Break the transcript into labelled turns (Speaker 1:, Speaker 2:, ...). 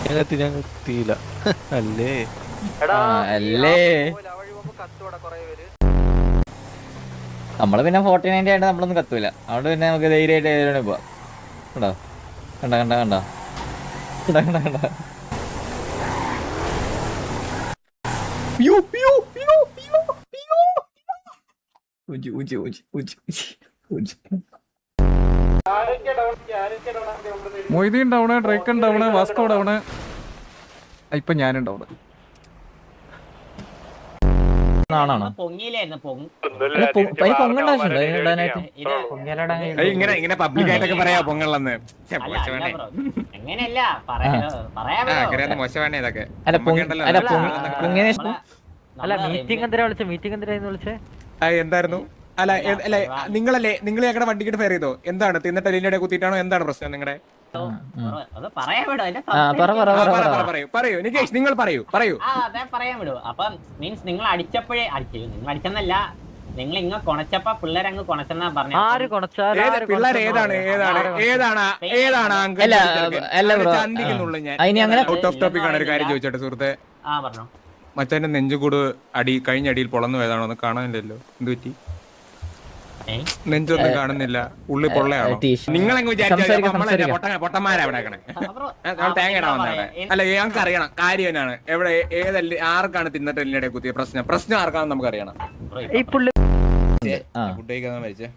Speaker 1: ഞാൻ എത്തിയില്ല അല്ലേ
Speaker 2: അല്ലേ നമ്മള് പിന്നെ 49 ആയിട്ട് നമ്മളൊന്നും കത്തൂല. അതുകൊണ്ട് പിന്നെ നമുക്ക് ധൈര്യമായിട്ട് ഏതിലാണ് പോവാം. കണ്ടോ കണ്ട കണ്ട കണ്ട കണ്ട കണ്ട കണ്ട
Speaker 3: മൊയ്തീൻ ഡൗണ്, ഡ്രേക്കൻ ഡൗണ്, വാസ്കോ ഡൗണ്, ഇപ്പൊ ഞാനും ഡൗണ്.
Speaker 4: ഇങ്ങനെ പബ്ലിക് ആയിട്ടൊക്കെ പറയാ പൊങ്ങലെന്ന്. മോശമാണ് ഇതൊക്കെ. എന്തായിരുന്നു? അല്ല നിങ്ങൾ ഞങ്ങളുടെ വണ്ടിക്കിട്ട് ഫെയർ ചെയ്തോ? എന്താണ് തിന്നിട്ട് എലിന്റെ കുത്തിയിട്ടാണോ? എന്താണ് പ്രശ്നം നിങ്ങളുടെ? പറയൂ നികേഷ്, നിങ്ങൾ പറയൂ.
Speaker 5: പറയാൻ വിടൂ. അപ്പം മീൻസ് നിങ്ങൾ അടിച്ചപ്പോഴേ നിങ്ങൾ അടിച്ചെന്നല്ല, നിങ്ങൾ ഇങ്ങ കൊണച്ചപ്പോ പിള്ളേരങ്ങ് കൊണച്ചെന്നാ പറഞ്ഞു.
Speaker 4: പിള്ളേർ ഏതാണ് ഔട്ട് ഓഫ് ടോപ്പിക് ആണ്. ഒരു കാര്യം ചോദിച്ചോട്ടെ സുഹൃത്തെ, മച്ചാന്റെ നെഞ്ചുകൂട് കഴിഞ്ഞ അടിയിൽ പൊളന്നു പോയതാണോ? ഒന്ന് കാണാനില്ലല്ലോ, എന്ത് പറ്റി? നെഞ്ചൊന്നും കാണുന്നില്ല, ഉള്ളി പൊള്ളയാണോ? നിങ്ങളെങ്ങ് വിചാരിച്ച പൊട്ടന്മാരാ അവിടെ തേങ്ങ ഇടാൻ വന്നവിടെ. അല്ല ഞങ്ങൾക്ക് അറിയണം കാര്യം എന്നാണ്. എവിടെ ആർക്കാണ് തിന്നിട്ട് എല്ലിനിടെ കുത്തിയ പ്രശ്നം ആർക്കാണെന്ന് നമുക്ക് അറിയണം. ഫുഡ് കഴിക്കാൻ മരിച്ചേ